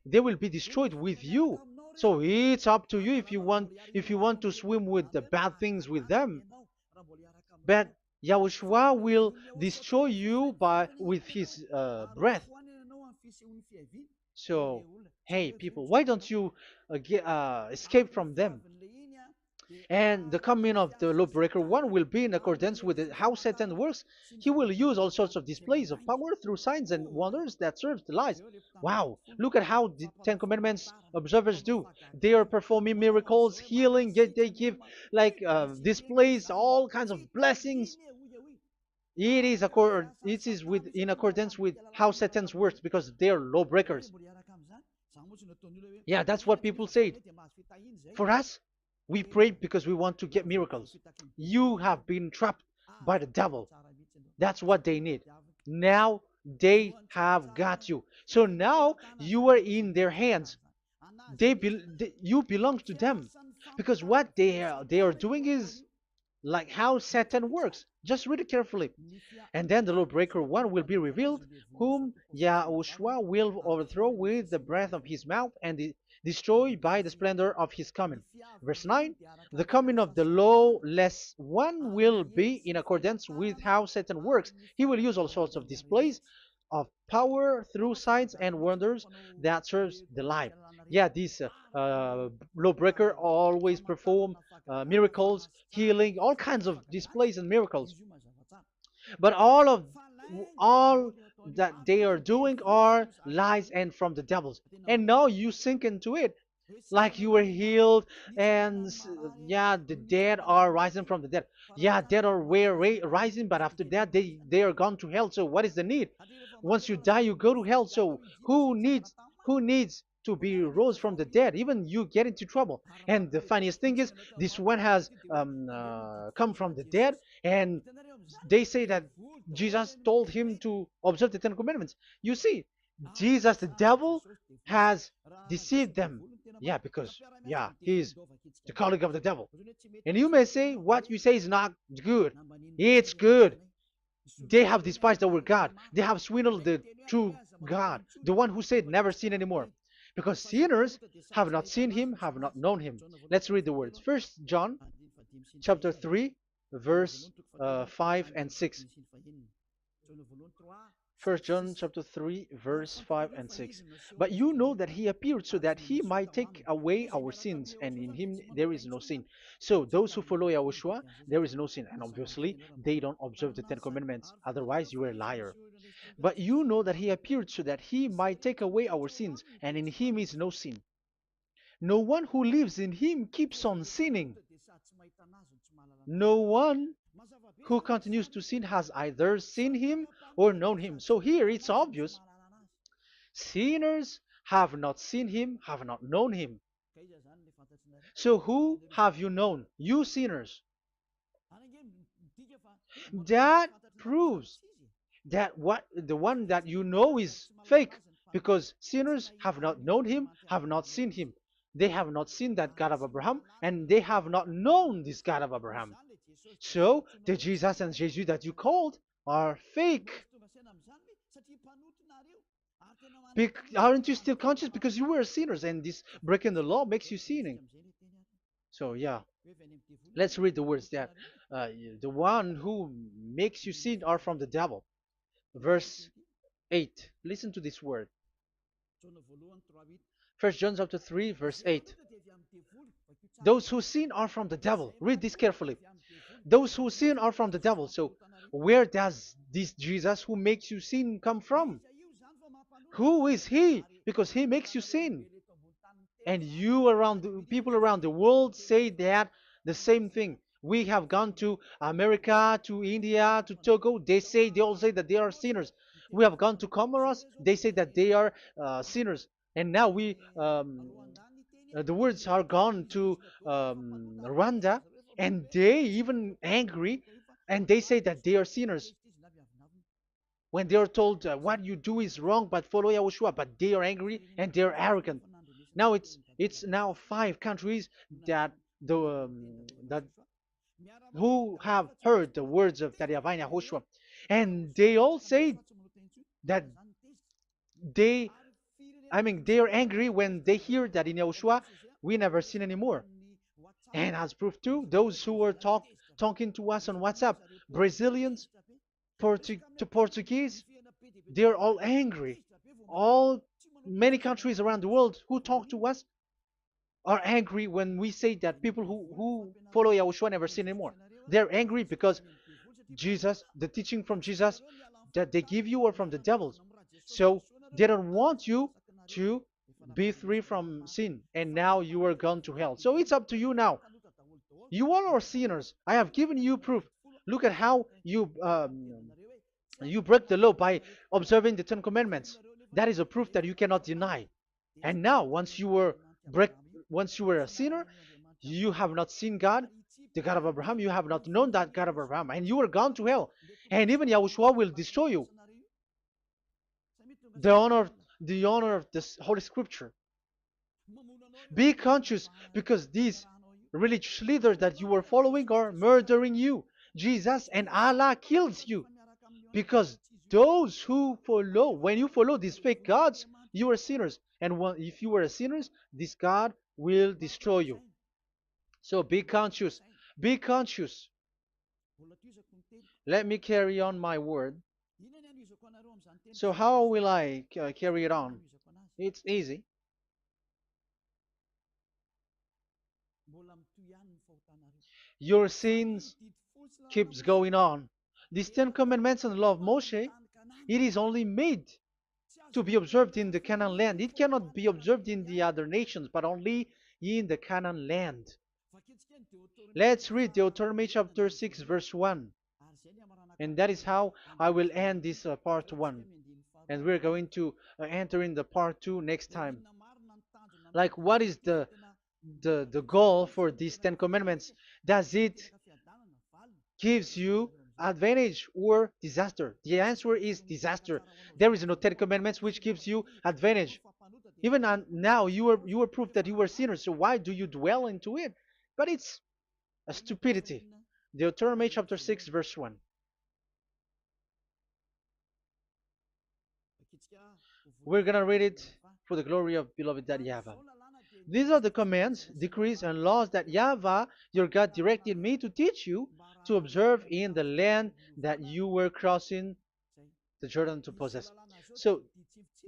They will be destroyed with you. So it's up to you if you want to swim with the bad things with them. But Yahushua will destroy you with his breath. So, hey people, why don't you escape from them? And the coming of the lawbreaker one will be in accordance with how Satan works. He will use all sorts of displays of power through signs and wonders that serve the lies. Wow, look at how the Ten Commandments observers do. They are performing miracles, healing, they give like displays, all kinds of blessings. It is with in accordance with how Satan works because they are lawbreakers. Yeah, that's what people say. For us, we pray because we want to get miracles. You have been trapped by the devil. That's what they need. Now they have got you. So now you are in their hands. You belong to them because what they are doing is like how Satan works. Just read it carefully. And then the lawbreaker one will be revealed, whom Yahushua will overthrow with the breath of his mouth and destroy by the splendor of his coming. Verse 9, the coming of the lawless one will be in accordance with how Satan works. He will use all sorts of displays of power through signs and wonders that serves the lie. Yeah, this lawbreaker always perform miracles, healing, all kinds of displays and miracles. But all that they are doing are lies and from the devils. And now you sink into it like you were healed and yeah, the dead are rising from the dead. Yeah, dead are rising, but after that they are gone to hell. So what is the need? Once you die you go to hell. So who needs to be rose from the dead? Even you get into trouble. And the funniest thing is this one has come from the dead, and they say that Jesus told him to observe the Ten Commandments. You see, Jesus, the devil, has deceived them. Yeah, because, yeah, he's the colleague of the devil. And you may say, what you say is not good. It's good. They have despised our God. They have swindled the true God, the one who said, never sin anymore. Because sinners have not seen him, have not known him. Let's read the words. First John chapter 3, verse 5 and 6. First John chapter 3, verse 5 and 6. But you know that he appeared so that he might take away our sins, and in him there is no sin. So those who follow YAHOSHUAH, there is no sin. And obviously, they don't observe the Ten Commandments. Otherwise, you are a liar. But you know that he appeared so that he might take away our sins, and in him is no sin. No one who lives in him keeps on sinning. No one who continues to sin has either seen him or known him. So here it's obvious. Sinners have not seen him, have not known him. So who have you known? You sinners. That proves that what the one that you know is fake, because sinners have not known him, have not seen him. They have not seen that God of Abraham, and they have not known this God of Abraham. So the Jesus and Jesus that you called are fake. Aren't you still conscious? Because you were sinners, and this breaking the law makes you sinning. So yeah, let's read the words that uh, the one who makes you sin are from the devil. Verse 8. Listen to this word. First John chapter 3, verse 8. Those who sin are from the devil. Read this carefully. Those who sin are from the devil. So where does this Jesus who makes you sin come from? Who is he? Because he makes you sin. And people around the world say that the same thing. We have gone to America, to India, to Togo. They all say that they are sinners. We have gone to Comoros. They say that they are sinners. And now the words are gone to Rwanda, and they even angry, and they say that they are sinners when they are told what you do is wrong, but follow Yahushua. But they are angry and they are arrogant. Now it's now 5 countries that that who have heard the words of Tariavine Yahushua, and they all say that they they are angry when they hear that in Yahushua we never sin anymore. And as proof too, those who were talking to us on WhatsApp, Brazilians, Portuguese, they're all angry. All Many countries around the world who talk to us are angry when we say that people who follow Yahushua never sin anymore. They're angry because Jesus, the teaching from Jesus that they give you are from the devils. So they don't want you to be free from sin, and now you are gone to hell. So it's up to you now. You all are sinners. I have given you proof. Look at how you break the law by observing the Ten Commandments. That is a proof that you cannot deny. And now, break, once you were a sinner, you have not seen God, the God of Abraham. You have not known that God of Abraham, and you are gone to hell. And even Yahushua will destroy you. The honor, the honor of this Holy Scripture. Be conscious, because these religious leaders that you are following are murdering you. Jesus and Allah kills you, because those who follow, when you follow these fake gods, you are sinners. And if you are a sinner, this God will destroy you. So be conscious. Be conscious. Let me carry on my word. So how will I carry it on? It's easy. Your sins keeps going on. These Ten Commandments and the law of Moshe, it is only made to be observed in the Canaan land. It cannot be observed in the other nations, but only in the Canaan land. Let's read Deuteronomy chapter 6, verse 1. And that is how I will end this part 1. And we're going to enter in the part 2 next time. Like, what is the goal for these Ten Commandments? Does it gives you advantage or disaster? The answer is disaster. There is no Ten Commandments which gives you advantage. Even now, you were proof that you were sinners. So why do you dwell into it? But it's a stupidity. Deuteronomy chapter 6, verse 1. We're going to read it for the glory of beloved Daddy Yahweh. These are the commands, decrees, and laws that Yahweh, your God, directed me to teach you to observe in the land that you were crossing the Jordan to possess. So,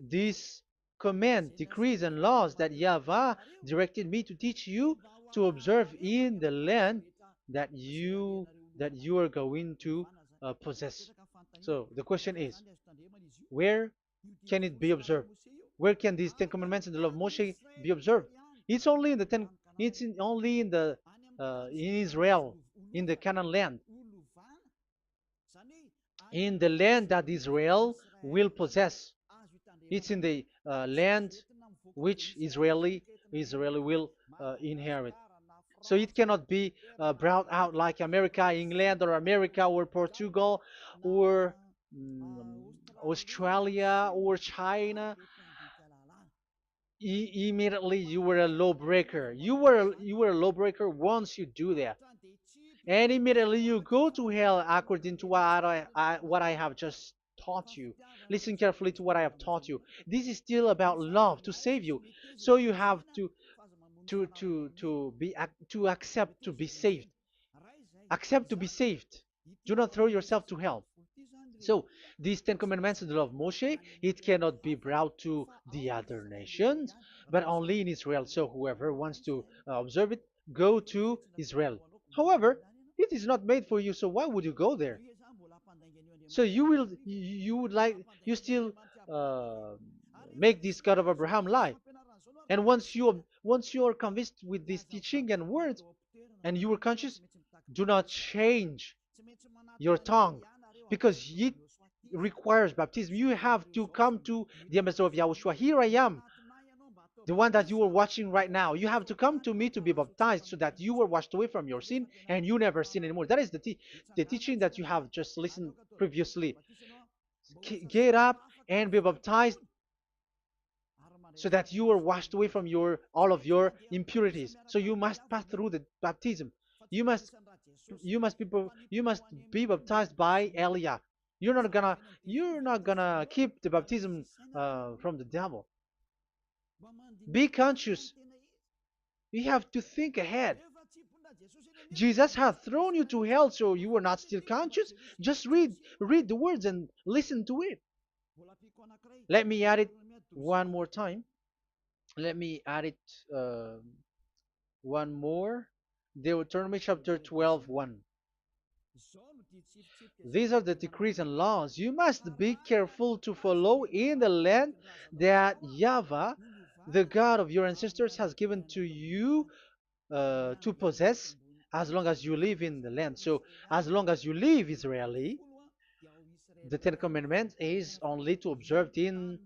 these command, decrees, and laws that Yahweh directed me to teach you to observe in the land that you are going to possess. So the question is, where can it be observed? Where can these Ten Commandments and the law of Moshe be observed? It's only in the ten. Only in the in Israel, in the Canaan land, in the land that Israel will possess. It's in the land which Israeli will inherit. So it cannot be brought out like America, England, or America, or Portugal, or Australia, or China. Immediately you were a lawbreaker. You were a lawbreaker once you do that, and immediately you go to hell according to what I have just taught you. Listen carefully to what I have taught you. This is still about love to save you. So you have to accept to be saved. Accept to be saved. Do not throw yourself to hell. So these Ten Commandments and the law of Moshe, it cannot be brought to the other nations, but only in Israel. So whoever wants to observe it, go to Israel. However, it is not made for you, so why would you go there? So you still uh, make this God of Abraham lie. And once you are convinced with this teaching and words, and you are conscious, do not change your tongue, because it requires baptism. You have to come to the ambassador of Yahushua. Here I am, the one that you are watching right now. You have to come to me to be baptized, so that you are washed away from your sin and you never sin anymore. That is the teaching that you have just listened previously. Get up and be baptized, so that you are washed away from all of your impurities. So you must pass through the baptism. You must you must be baptized by Elia. You're not gonna keep the baptism from the devil. Be conscious. You have to think ahead. Jesus has thrown you to hell, so you are not still conscious. Just read the words and listen to it. Let me add it one more time. Let me add it uh, one more. Deuteronomy chapter 12, 1. These are the decrees and laws you must be careful to follow in the land that Yahweh, the God of your ancestors, has given to you to possess as long as you live in the land. So as long as you live Israeli, the Ten Commandments is only to observe in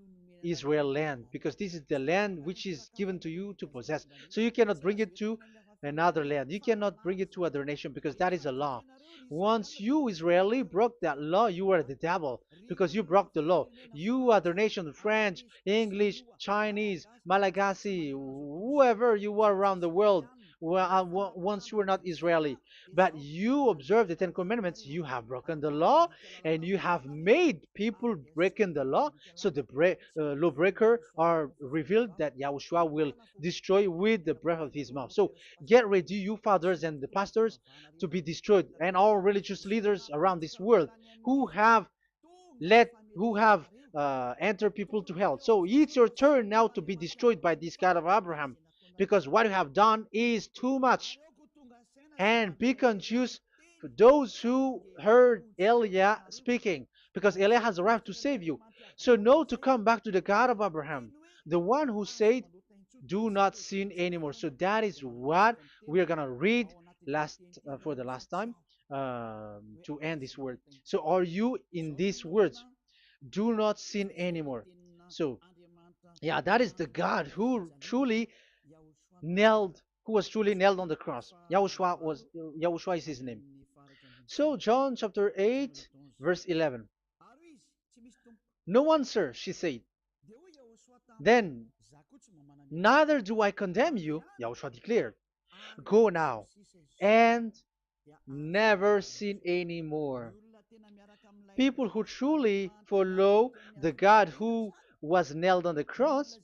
Israel land, because this is the land which is given to you to possess. So you cannot bring it to another land. You cannot bring it to other nation, because that is a law. Once you Israeli broke that law, you are the devil, because you broke the law. You other nation, French, English, Chinese, Malagasy, whoever you are around the world, once you are not Israeli, but you observe the Ten Commandments, you have broken the law, and you have made people breaking the law. So the lawbreaker are revealed that Yahushua will destroy with the breath of his mouth. So get ready, you fathers and the pastors, to be destroyed, and all religious leaders around this world who have who have entered people to hell. So it's your turn now to be destroyed by this God of Abraham, because what you have done is too much. And be conscious for those who heard Elijah speaking, because Elijah has arrived to save you. So know to come back to the God of Abraham, the one who said, do not sin anymore. So that is what we are going to read last for the last time, to end this word. So are you in these words? Do not sin anymore. So yeah, that is the God who was truly nailed on the cross. Yahushua is his name. So John chapter 8 verse 11. No answer, she said. Then, neither do I condemn you, Yahushua declared. Go now and never sin anymore. People who truly follow the God who was nailed on the cross,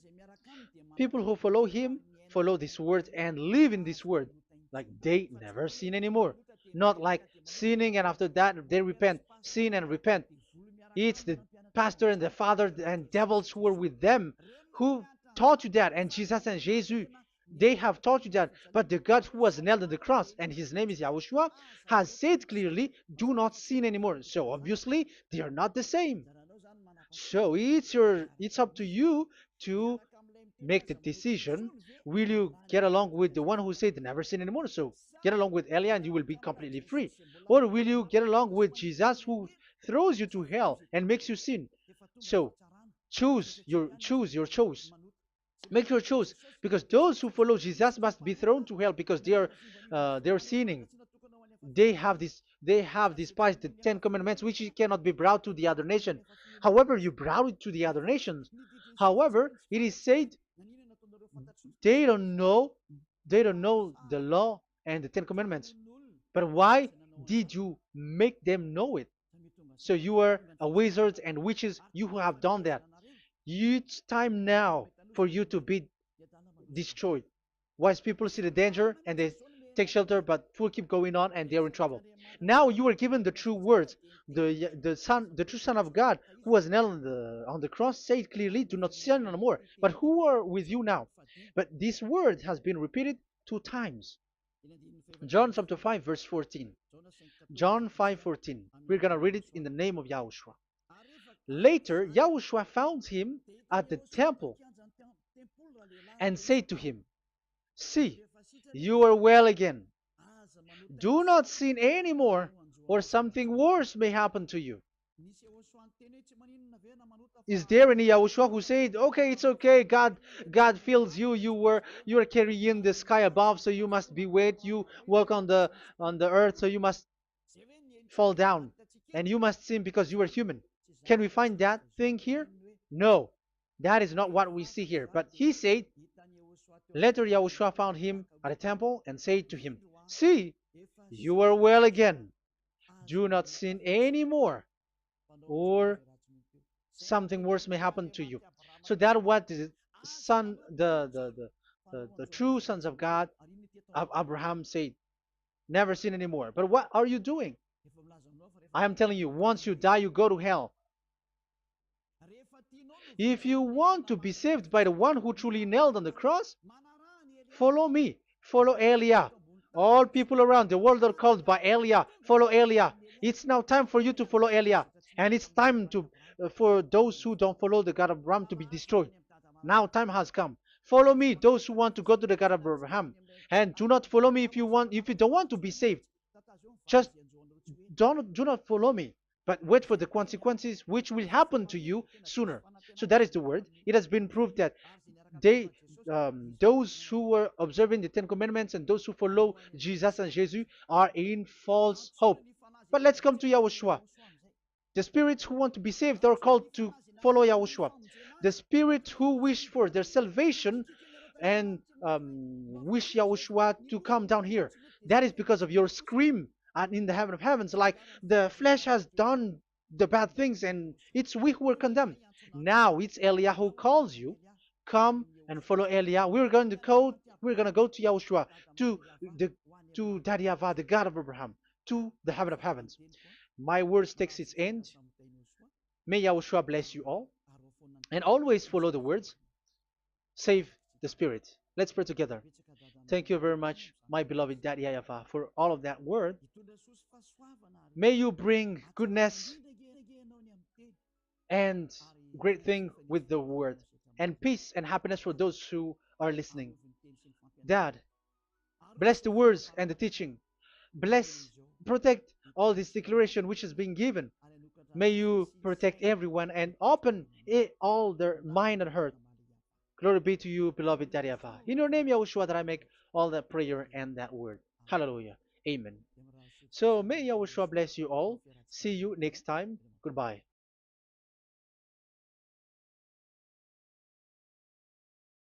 people who follow him, follow this word and live in this word, like they never sin anymore. Not like sinning and after that they repent, sin and repent. It's the pastor and the father and devils who were with them who taught you that, and Jesus and Jesus, they have taught you that. But the God who was nailed on the cross, and his name is Yahushua, has said clearly, do not sin anymore. So obviously they are not the same. So it's up to you to make the decision. Will you get along with the one who said never sin anymore? So get along with Elia and you will be completely free. Or will you get along with Jesus who throws you to hell and makes you sin? So choose your choice. Make your choice, because those who follow Jesus must be thrown to hell, because they are sinning. They have despised the Ten Commandments, which cannot be brought to the other nation. However, you brought it to the other nations. However, it is said they don't know they don't know the law and the Ten Commandments. But why did you make them know it? So you are a wizard and witches, you who have done that. It's time now for you to be destroyed. Wise people see the danger and they take shelter, but fool keep going on and they are in trouble. Now you are given the true words. The true Son of God, who was nailed on the cross, said clearly, "Do not sin no more." But who are with you now? But this word has been repeated 2 times. John chapter 5 verse 14. John 5:14. We're gonna read it in the name of Yahushua. Later, Yahushua found him at the temple and said to him, "See, you are well again. Do not sin anymore, or something worse may happen to you." Is there any Yahushua who said, "Okay, it's okay, God fills you, you are carrying the sky above, so you must be wet, you walk on the earth, so you must fall down, and you must sin because you are human"? Can we find that thing here? No, that is not what we see here. But he said, later Yahushua found him at a temple and said to him, "See, you are well again. Do not sin anymore, or something worse may happen to you." So that what the son, the true sons of God of Abraham said, never sin anymore. But what are you doing? I am telling you, once you die, you go to hell. If you want to be saved by the one who truly nailed on the cross, follow me. Follow Elia. All people around the world are called by Elia. Follow Elia. It's now time for you to follow Elia. And it's time for those who don't follow the God of Abraham to be destroyed. Now time has come. Follow me, those who want to go to the God of Abraham. And do not follow me if you don't want to be saved. Just do not follow me, but wait for the consequences which will happen to you sooner. So that is the word. It has been proved that they those who were observing the Ten Commandments and those who follow Jesus and Jesus are in false hope. But let's come to Yahushua. The spirits who want to be saved are called to follow Yahushua. The spirits who wish for their salvation and wish Yahushua to come down here. That is because of your scream in the heaven of heavens. Like the flesh has done the bad things and it's we who are condemned. Now it's Eliah who calls you. Come and follow Eliah. We're going to go to Yahushua, to the to Daddy Yahvah, the God of Abraham, to the heaven of heavens. My words takes its end. May Yahushua bless you all. And always follow the words. Save the spirit. Let's pray together. Thank you very much, my beloved Daddy Yahvah, for all of that word. May you bring goodness and great thing with the word, and peace and happiness for those who are listening. Dad, bless the words and the teaching. Bless, protect all this declaration which is being given. May you protect everyone and open all their mind and heart. Glory be to you, beloved Daddy Ava. In your name, Yahushua, that I make all that prayer and that word. Hallelujah. Amen. So may Yahushua bless you all. See you next time. Goodbye.